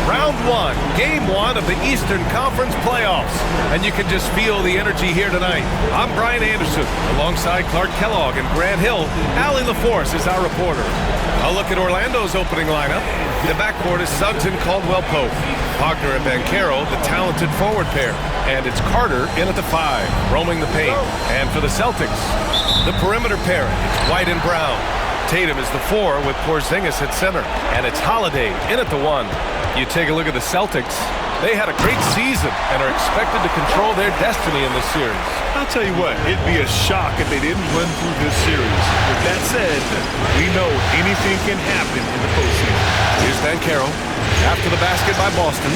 Round one, game one of the Eastern Conference playoffs. And you can just feel the energy here tonight. I'm Brian Anderson, alongside Clark Kellogg and Grant Hill. Allie LaForce is our reporter. A look at Orlando's opening lineup. The backcourt is Suggs and Caldwell-Pope. Wagner and Banchero, the talented forward pair. And it's Carter in at the 5, roaming the paint. And for the Celtics, the perimeter pairing, it's White and Brown. Tatum is the 4 with Porzingis at center. And it's Holiday in at the 1. You take a look at the Celtics. They had a great season and are expected to control their destiny in this series. I'll tell you what, it'd be a shock if they didn't run through this series. With that said, we know anything can happen in the postseason. Here's Banchero. After the basket by Boston.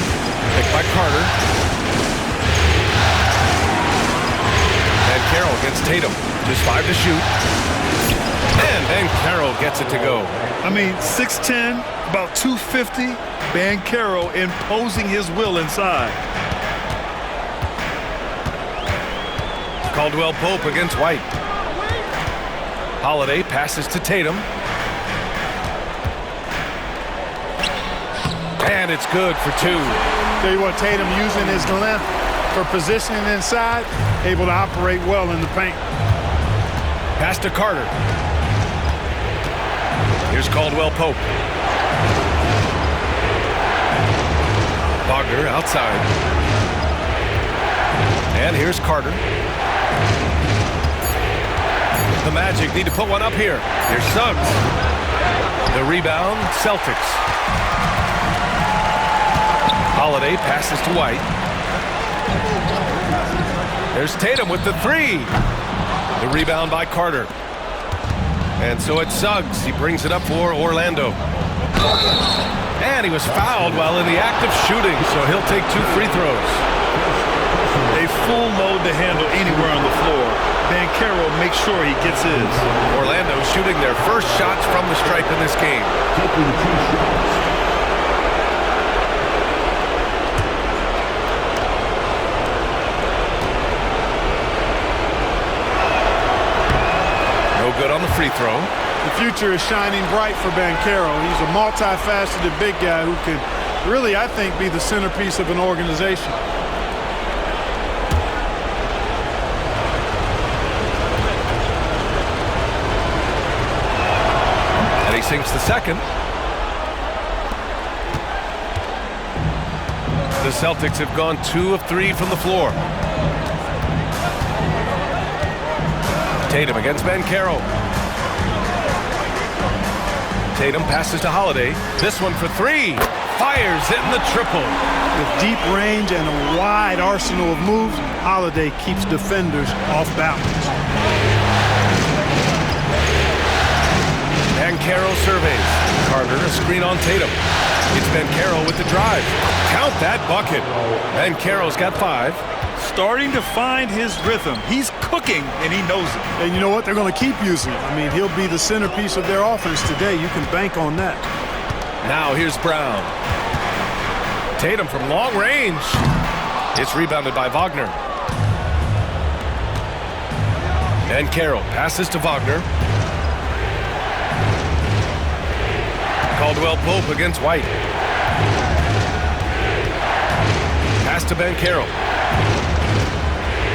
Picked by Carter. Banchero against Tatum. Just 5 to shoot. And Banchero gets it to go. I mean, 6'10", about 250. Banchero imposing his will inside. Caldwell-Pope against White. Holiday passes to Tatum. And it's good for 2. Tell you what, Tatum using his length for positioning inside, able to operate well in the paint. Pass to Carter. Here's Caldwell-Pope. Wagner outside. And here's Carter. The Magic need to put one up here. Here's Suggs. The rebound, Celtics. Holiday passes to White. There's Tatum with the 3. The rebound by Carter. And so it's Suggs. He brings it up for Orlando. And he was fouled while in the act of shooting, so he'll take 2 free throws. A full load to handle anywhere on the floor. Banchero makes sure he gets his. Orlando shooting their first shots from the stripe in this game. No good on the free throw. The future is shining bright for Banchero. He's a multifaceted big guy who could really, I think, be the centerpiece of an organization. And he sinks the second. The Celtics have gone 2 of 3 from the floor. Tatum against Banchero. Tatum passes to Holiday. This one for 3. Fires in the triple. With deep range and a wide arsenal of moves, Holiday keeps defenders off balance. Banchero surveys. Carter a screen on Tatum. It's Banchero with the drive. Count that bucket. Banchero's got 5. Starting to find his rhythm. He's cooking, and he knows it. And you know what? They're going to keep using him. I mean, he'll be the centerpiece of their offense today. You can bank on that. Now here's Brown. Tatum from long range. It's rebounded by Wagner. Banchero passes to Wagner. Caldwell-Pope against White. Pass to Banchero.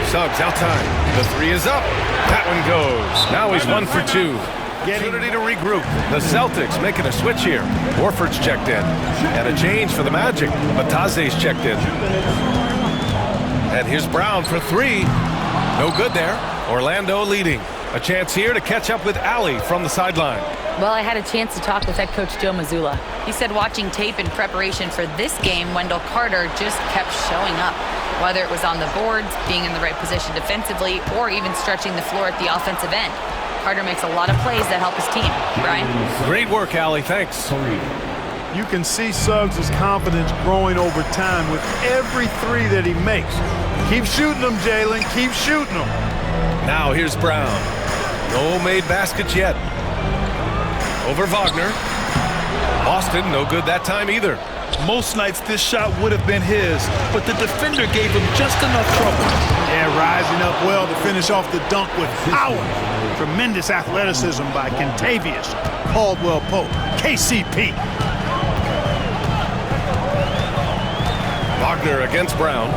Suggs outside. The 3 is up. That one goes. Now he's 1 for 2. Opportunity to regroup. The Celtics making a switch here. Horford's checked in. And a change for the Magic. Bataze's checked in. And here's Brown for 3. No good there. Orlando leading. A chance here to catch up with Allie from the sideline. Well, I had a chance to talk with head coach Joe Mazzulla. He said watching tape in preparation for this game, Wendell Carter just kept showing up. Whether it was on the boards, being in the right position defensively, or even stretching the floor at the offensive end. Carter makes a lot of plays that help his team. Brian? Great work, Allie. Thanks. You can see Suggs' confidence growing over time with every 3 that he makes. Keep shooting them, Jalen. Keep shooting them. Now here's Brown. No made baskets yet. Over Wagner. Boston, no good that time either. Most nights this shot would have been his, but the defender gave him just enough trouble. Yeah, rising up well to finish off the dunk with power. Tremendous athleticism by Kentavious Caldwell-Pope, KCP. Wagner against Brown.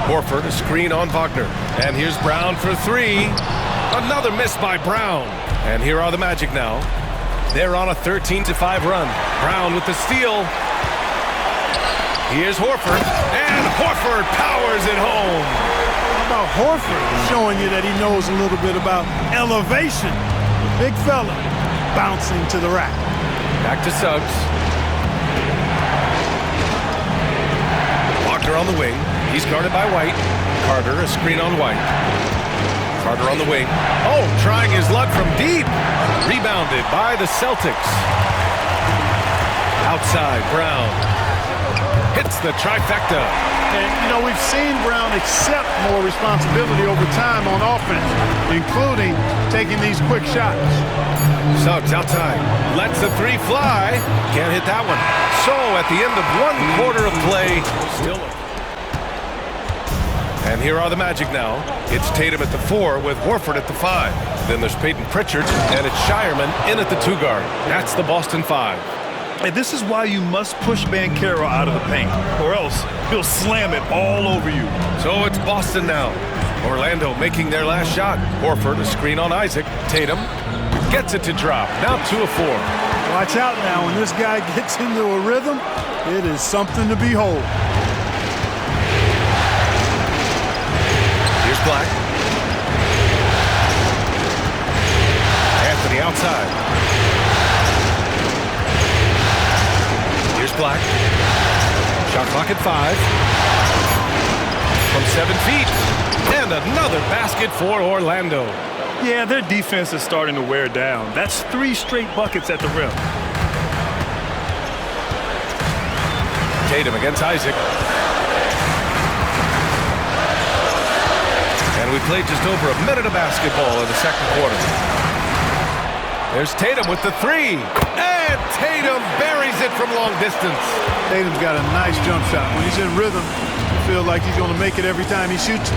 Horford, a screen on Wagner. And here's Brown for three. Another miss by Brown. And here are the Magic now. They're on a 13-5 run. Brown with the steal. Here's Horford. And Horford powers it home. How about Horford showing you that he knows a little bit about elevation? Big fella bouncing to the rack. Back to Suggs. Wagner on the wing. He's guarded by White. Carter, a screen on White. Carter on the wing. Oh, trying his luck from deep. Rebounded by the Celtics. Outside, Brown. Hits the trifecta. And, you know, we've seen Brown accept more responsibility over time on offense, including taking these quick shots. Suggs outside. Lets the three fly. Can't hit that one. So at the end of one quarter of play, still. And here are the Magic now. It's Tatum at the 4 with Horford at the 5. Then there's Peyton Pritchard, and it's Shireman in at the 2 guard. That's the Boston 5. And this is why you must push Banchero out of the paint, or else he'll slam it all over you. So it's Boston now. Orlando making their last shot. Horford, a screen on Isaac. Tatum gets it to drop. Now 2 of 4. Watch out now. When this guy gets into a rhythm, it is something to behold. Here's Black. Anthony outside. Here's Black. Shot clock at 5. From 7 feet. And another basket for Orlando. Yeah, their defense is starting to wear down. That's 3 straight buckets at the rim. Tatum against Isaac. And we played just over a minute of basketball in the second quarter. There's Tatum with the 3. And Tatum buries it from long distance. Tatum's got a nice jump shot. When he's in rhythm, you feel like he's going to make it every time he shoots.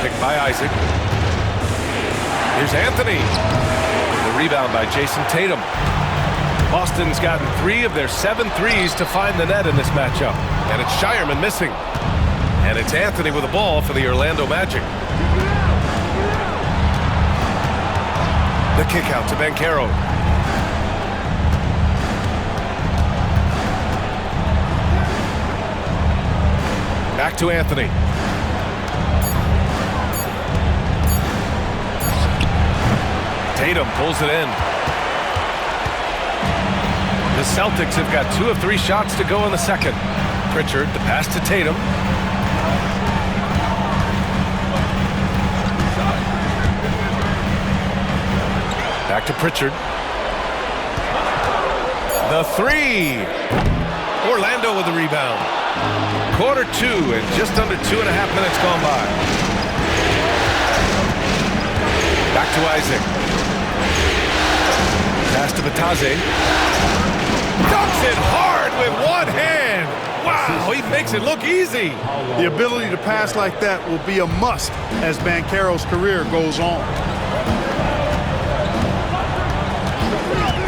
Picked by Isaac. Here's Anthony. The rebound by Jason Tatum. Boston's gotten 3 of their 7 threes to find the net in this matchup. And it's Shireman missing. And it's Anthony with the ball for the Orlando Magic. The kick out to Banchero. Back to Anthony. Tatum pulls it in. The Celtics have got 2 of 3 shots to go in the second. Pritchard, the pass to Tatum. Back to Pritchard. The 3. Orlando with the rebound. Quarter 2 and just under 2.5 minutes gone by. Back to Isaac. Pass to Batase. Dunks it hard with one hand. Wow, he makes it look easy. The ability to pass like that will be a must as Banchero's career goes on.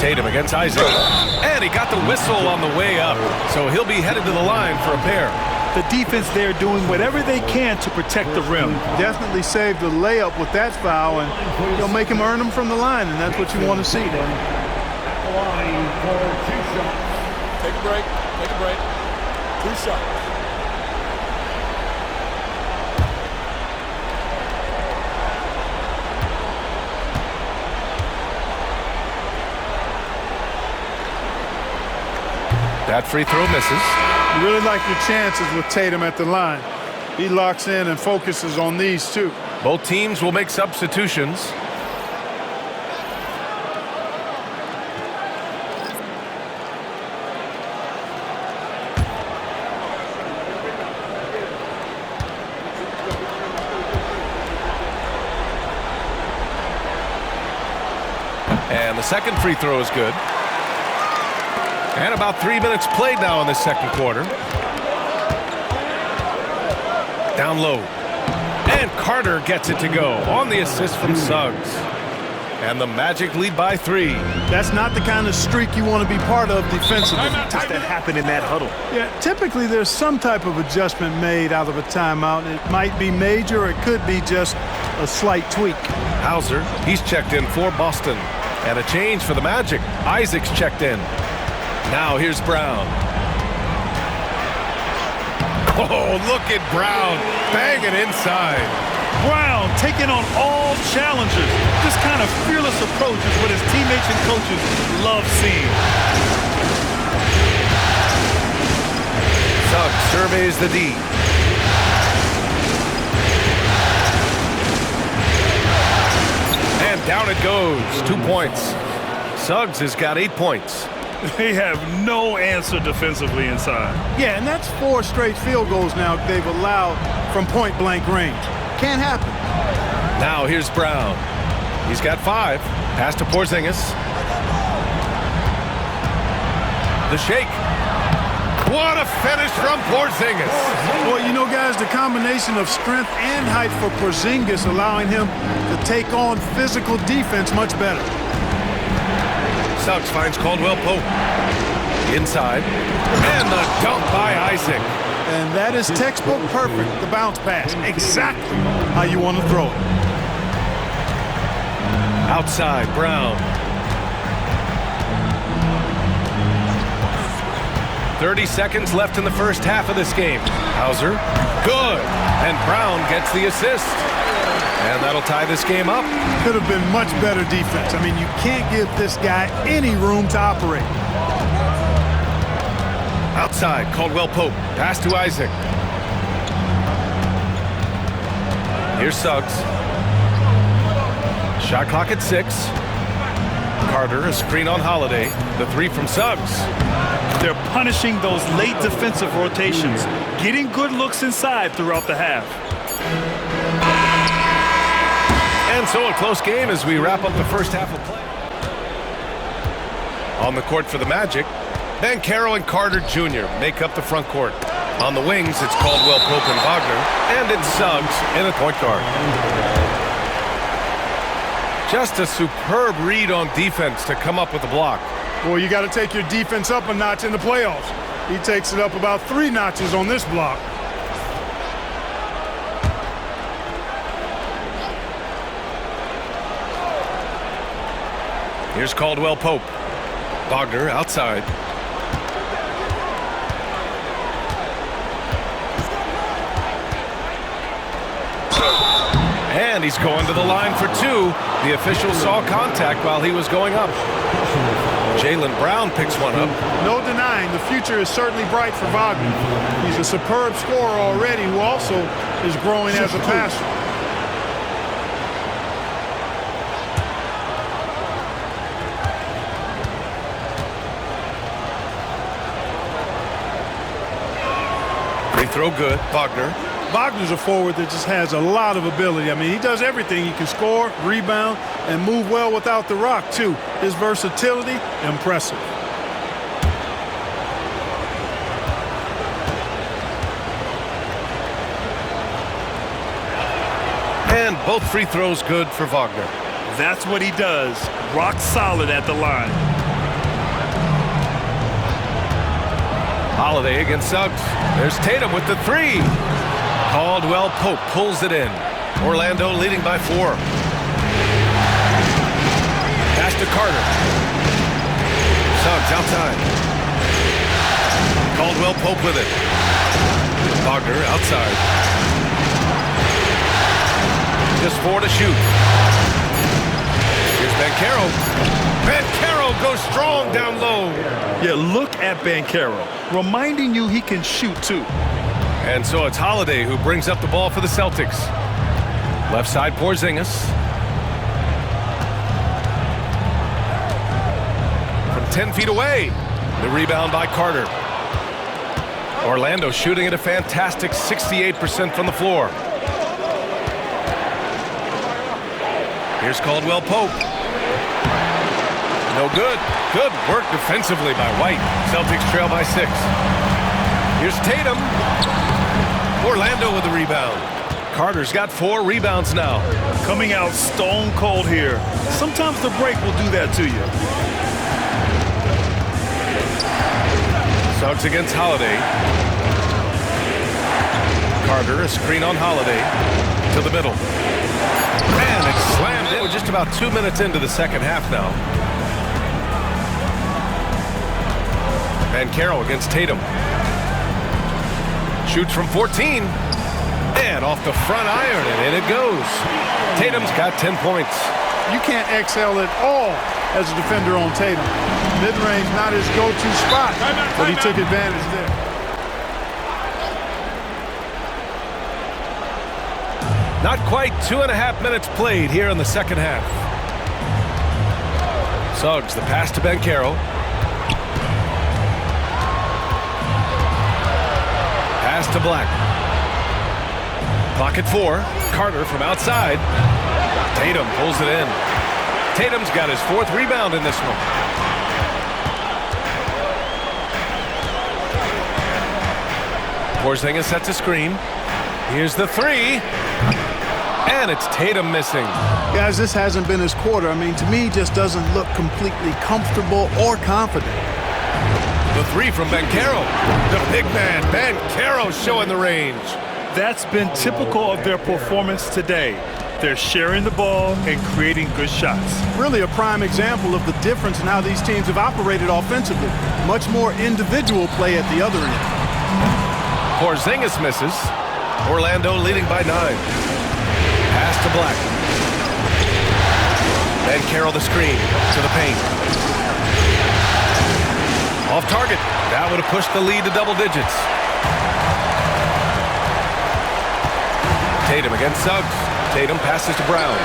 Tatum against Isaac. And he got the whistle on the way up. So he'll be headed to the line for a pair. The defense there doing whatever they can to protect the rim. Definitely saved the layup with that foul, and they'll make him earn them from the line, and that's what you want to see. Line for 2 shots. Take a break. Take a break. 2 shots. That free throw misses. You really like your chances with Tatum at the line. He locks in and focuses on these two. Both teams will make substitutions. And the second free throw is good. And about 3 minutes played now in the second quarter. Down low. And Carter gets it to go on the assist from Suggs. And the Magic lead by 3. That's not the kind of streak you want to be part of defensively. Does that happen in that huddle? Yeah, typically there's some type of adjustment made out of a timeout. It might be major, or it could be just a slight tweak. Hauser, he's checked in for Boston. And a change for the Magic. Isaac's checked in. Now here's Brown. Oh, look at Brown banging inside. Brown taking on all challenges. This kind of fearless approach is what his teammates and coaches love seeing. Suggs surveys the D. And down it goes. 2 points. Suggs has got 8 points. They have no answer defensively inside. Yeah, and that's 4 straight field goals now they've allowed from point-blank range. Can't happen. Now here's Brown. He's got 5. Pass to Porzingis. The shake. What a finish from Porzingis. Well, you know, guys, the combination of strength and height for Porzingis allowing him to take on physical defense much better. Suggs finds Caldwell Pope. Inside. And the dunk by Isaac. And that is textbook perfect, the bounce pass. Exactly how you want to throw it. Outside, Brown. 30 seconds left in the first half of this game. Hauser, good. And Brown gets the assist. And that'll tie this game up. Could have been much better defense. I mean, you can't give this guy any room to operate. Outside, Caldwell Pope. Pass to Isaac. Here's Suggs. Shot clock at 6. Carter, a screen on Holiday. The 3 from Suggs. They're punishing those late defensive rotations, getting good looks inside throughout the half. And so a close game as we wrap up the first half of play. On the court for the Magic, Banchero and Carter Jr. make up the front court. On the wings, it's Caldwell Pope and Wagner, and it's Suggs in a point guard. Just a superb read on defense to come up with the block. Well, you got to take your defense up a notch in the playoffs. He takes it up about 3 notches on this block. Here's Caldwell Pope. Wagner outside. And he's going to the line for 2. The official saw contact while he was going up. Jaylen Brown picks one up. No denying the future is certainly bright for Wagner. He's a superb scorer already who also is growing as a passer. Free throw good. Wagner. Wagner's a forward that just has a lot of ability. I mean, he does everything. He can score, rebound, and move well without the rock, too. His versatility, impressive. And both free throws good for Wagner. That's what he does. Rock solid at the line. Holiday against Suggs. There's Tatum with the 3. Caldwell Pope pulls it in. Orlando leading by 4. Pass to Carter. Suggs outside. Caldwell Pope with it. Wagner outside. Just 4 to shoot. Here's Banchero. Banchero goes strong down low. Yeah, look at Banchero, reminding you he can shoot too. And so it's Holiday who brings up the ball for the Celtics. Left side, Porzingis. From 10 feet away. The rebound by Carter. Orlando shooting at a fantastic 68% from the floor. Here's Caldwell Pope. No good. Good work defensively by White. Celtics trail by 6. Here's Tatum. Orlando with the rebound. Carter's got 4 rebounds now. Coming out stone cold here. Sometimes the break will do that to you. Suggs against Holiday. Carter, a screen on Holiday. To the middle. And it's slammed in. We're just about 2 minutes into the second half now. Banchero against Tatum. Shoots from 14. And off the front iron, and in it goes. Tatum's got 10 points. You can't excel at all as a defender on Tatum. Mid-range not his go-to spot, but he took advantage there. Not quite 2.5 minutes played here in the second half. Suggs, the pass to Banchero. Pass to Black. Clock at 4. Carter from outside. Tatum pulls it in. Tatum's got his 4th rebound in this one. Porzingis sets a screen. Here's the 3. And it's Tatum missing. Guys, this hasn't been his quarter. I mean, to me, just doesn't look completely comfortable or confident. The 3 from Banchero. The big man, Banchero, showing the range. That's been typical of their performance today. They're sharing the ball and creating good shots. Really a prime example of the difference in how these teams have operated offensively. Much more individual play at the other end. Porzingis misses. Orlando leading by 9. Pass to Black. Banchero the screen to the paint. Off target. That would have pushed the lead to double digits. Tatum against Suggs. Tatum passes to Brown.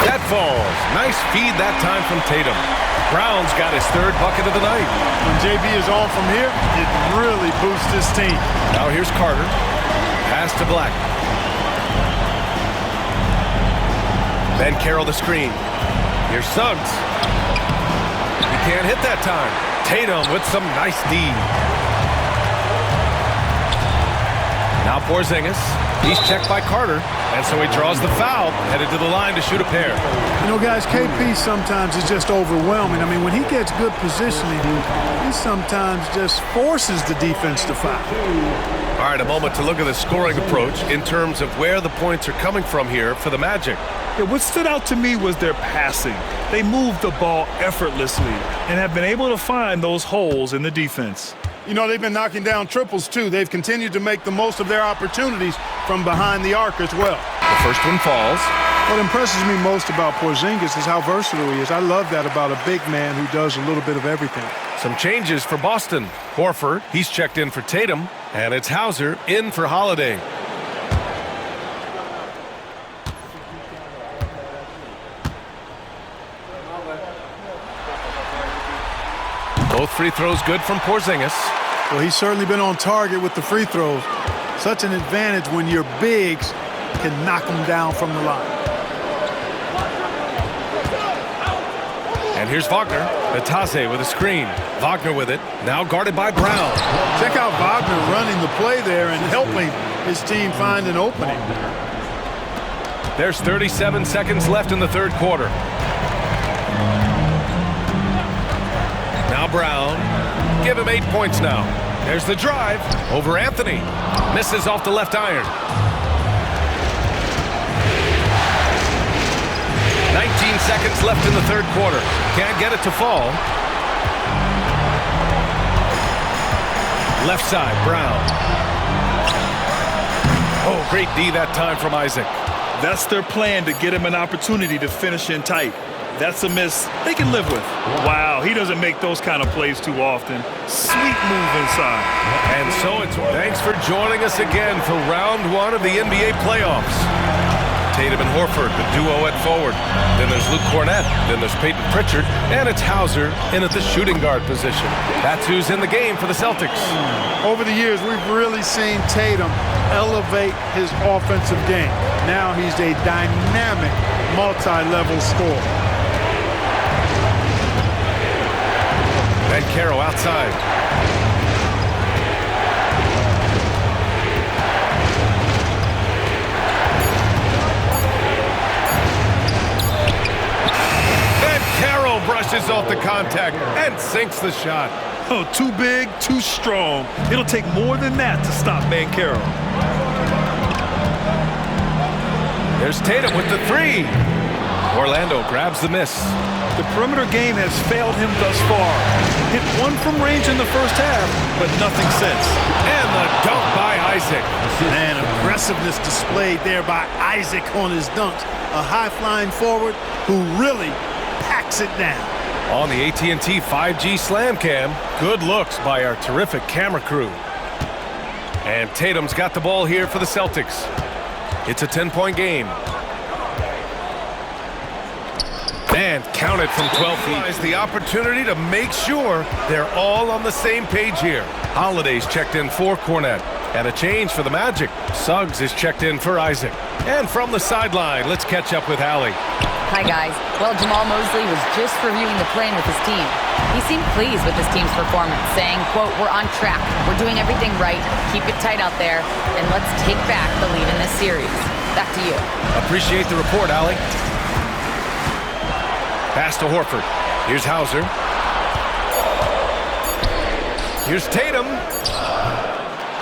That falls. Nice feed that time from Tatum. Brown's got his 3rd bucket of the night. When JB is on from here, it really boosts his team. Now here's Carter. Pass to Black. Banchero the screen. Here's Suggs. He can't hit that time. Tatum with some nice D. Now Porzingis. He's checked by Carter, and so he draws the foul, headed to the line to shoot a pair. You know, guys, KP sometimes is just overwhelming. I mean, when he gets good positioning, he sometimes just forces the defense to foul. All right, a moment to look at the scoring approach in terms of where the points are coming from here for the Magic. Yeah, what stood out to me was their passing. They moved the ball effortlessly and have been able to find those holes in the defense. You know, they've been knocking down triples, too. They've continued to make the most of their opportunities from behind the arc as well. The first one falls. What impresses me most about Porzingis is how versatile he is. I love that about a big man who does a little bit of everything. Some changes for Boston. Horford, he's checked in for Tatum, and it's Hauser in for Holiday. Both free throws good from Porzingis. Well, he's certainly been on target with the free throws. Such an advantage when your bigs can knock them down from the line. And here's Wagner. Natase with a screen. Wagner with it. Now guarded by Brown. Check out Wagner running the play there and helping his team find an opening. There's 37 seconds left in the 3rd quarter. Now Brown. Give him 8 points now. There's the drive over Anthony. Misses off the left iron. 19 seconds left in the 3rd quarter. Can't get it to fall. Left side, Brown. Oh, great D that time from Isaac. That's their plan to get him an opportunity to finish in tight. That's a miss they can live with. Wow, he doesn't make those kind of plays too often. Sweet move inside. And so it's thanks for joining us again for round 1 of the NBA playoffs. Tatum and Horford, the duo at forward. Then there's Luke Cornett. Then there's Peyton Pritchard. And it's Hauser in at the shooting guard position. That's who's in the game for the Celtics. Over the years, we've really seen Tatum elevate his offensive game. Now he's a dynamic, multi-level scorer. Banchero outside. the contact and sinks the shot. Oh, too big, too strong. It'll take more than that to stop Banchero. There's Tatum with the three. Orlando grabs the miss. The perimeter game has failed him thus far. Hit one from range in the first half, but nothing since. And the dunk by Isaac. Man, aggressiveness displayed there by Isaac on his dunks. A high-flying forward who really packs it down. On the AT&T 5G Slam Cam, good looks by our terrific camera crew. And Tatum's got the ball here for the Celtics. It's a 10-point game. And counted from 12 feet. Has the opportunity to make sure they're all on the same page here. Holiday's checked in for Cornette. And a change for the Magic. Suggs is checked in for Isaac. And from the sideline, let's catch up with Allie. Hi, guys. Well, Jamal Mosley was just reviewing the plan with his team. He seemed pleased with his team's performance, saying, quote, "We're on track. We're doing everything right. Keep it tight out there. And let's take back the lead in this series." Back to you. Appreciate the report, Allie. Pass to Horford. Here's Hauser. Here's Tatum.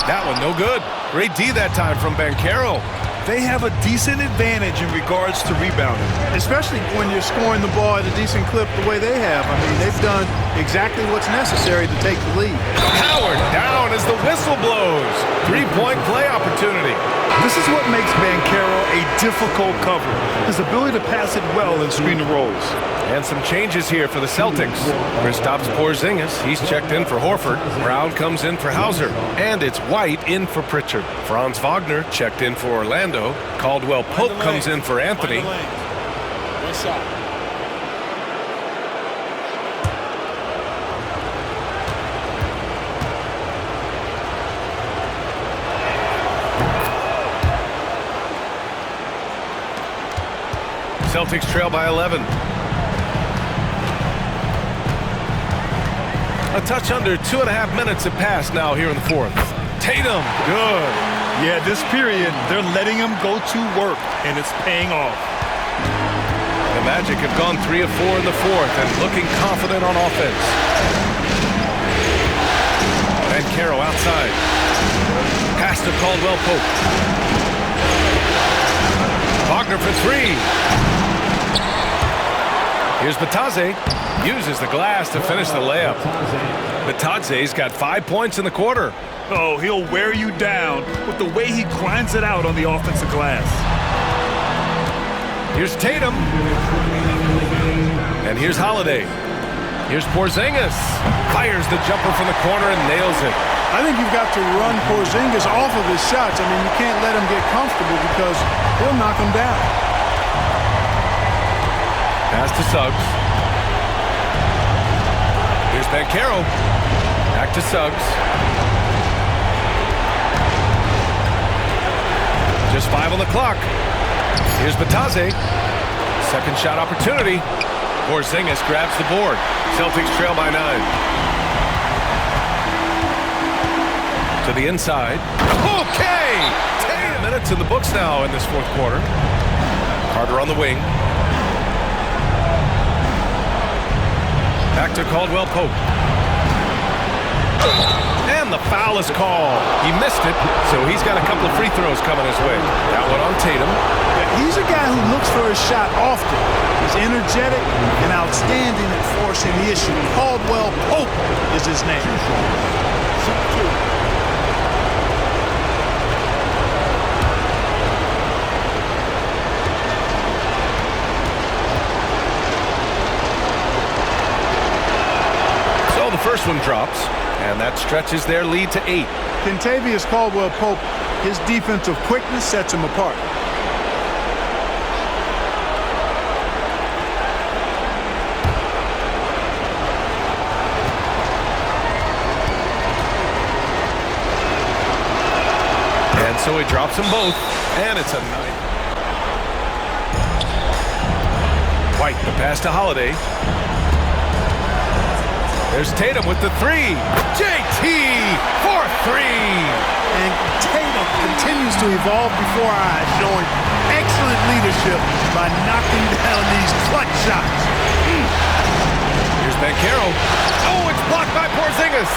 That one no good. Great D that time from Banchero. They have a decent advantage in regards to rebounding. Especially when you're scoring the ball at a decent clip the way they have. I mean, they've done exactly what's necessary to take the lead. Howard down as the whistle blows. Three-point play opportunity. This is what makes Banchero a difficult cover. His ability to pass it well and screen the rolls. And some changes here for the Celtics. Kristaps Porzingis, he's checked in for Horford. Brown comes in for Hauser. And it's White in for Pritchard. Franz Wagner checked in for Orlando. Caldwell Pope comes in for Anthony. One shot. Celtics trail by 11. A touch under 2.5 minutes have passed now here in the fourth. Tatum, good. Yeah, this period, they're letting him go to work, and it's paying off. The Magic have gone 3 of 4 in the fourth and looking confident on offense. Banchero outside. Pass to Caldwell Pope. Wagner for three. Here's Batadze. Uses the glass to finish the layup. Batadze's got 5 points in the quarter. Oh, he'll wear you down with the way he grinds it out on the offensive glass. Here's Tatum. And here's Holiday. Here's Porzingis. Fires the jumper from the corner and nails it. I think you've got to run Porzingis off of his shots. I mean, you can't let him get comfortable because he'll knock him down. Pass to Suggs. Here's Banchero. Back to Suggs. Just 5 on the clock. Here's Batadze. Second shot opportunity. Porzingis grabs the board. Celtics trail by 9. To the inside. Okay! 10 minutes in the books now in this fourth quarter. Carter on the wing. Back to Caldwell Pope. And the foul is called. He missed it, so he's got a couple of free throws coming his way. That one on Tatum. He's a guy who looks for his shot often. He's energetic and outstanding at forcing the issue. Caldwell Pope is his name. So the first one drops, and that stretches their lead to 8. Kentavious Caldwell Pope, his defensive quickness sets him apart. And so he drops them both, and it's a 9. White, the pass to Holiday. There's Tatum with the three. JT for 3. And Tatum continues to evolve before our eyes, showing excellent leadership by knocking down these clutch shots. Here's Carroll. Oh, it's blocked by Porzingis.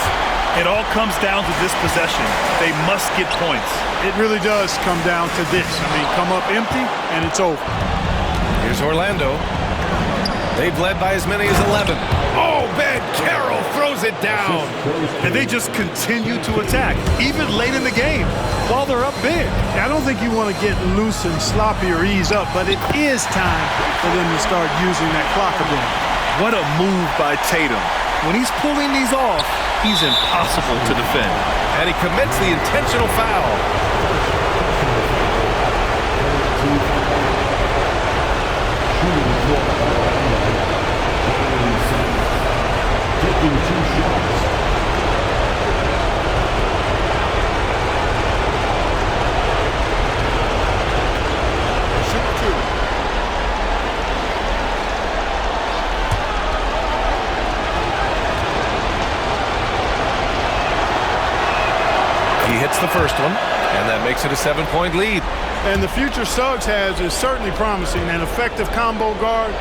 It all comes down to this possession. They must get points. It really does come down to this. I mean, come up empty, and it's over. Here's Orlando. They've led by as many as 11. Oh, Ben Carroll throws it down. And they just continue to attack, even late in the game, while they're up big. I don't think you want to get loose and sloppy or ease up, but it is time for them to start using that clock a bit. What a move by Tatum. When he's pulling these off, he's impossible to defend. And he commits the intentional foul. Taking 2 shots. Shoot 2. He hits the first one, and that makes it a 7-point lead. And the future Suggs has is certainly promising, an effective combo guard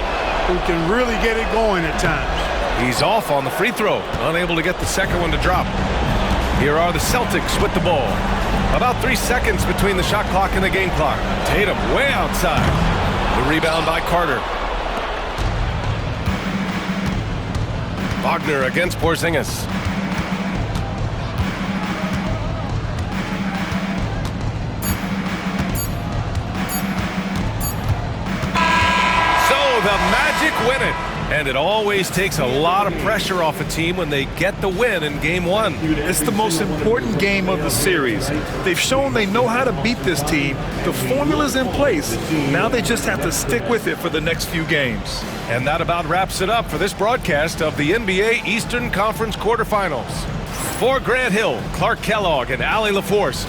who can really get it going at times. He's off on the free throw, unable to get the second one to drop. Here are the Celtics with the ball. About 3 seconds between the shot clock and the game clock. Tatum way outside. The rebound by Carter. Wagner against Porzingis. The Magic win it. And it always takes a lot of pressure off a team when they get the win in Game 1. It's the most important game of the series. They've shown they know how to beat this team. The formula's in place. Now they just have to stick with it for the next few games. And that about wraps it up for this broadcast of the NBA Eastern Conference quarterfinals. For Grant Hill, Clark Kellogg, and Allie LaForce,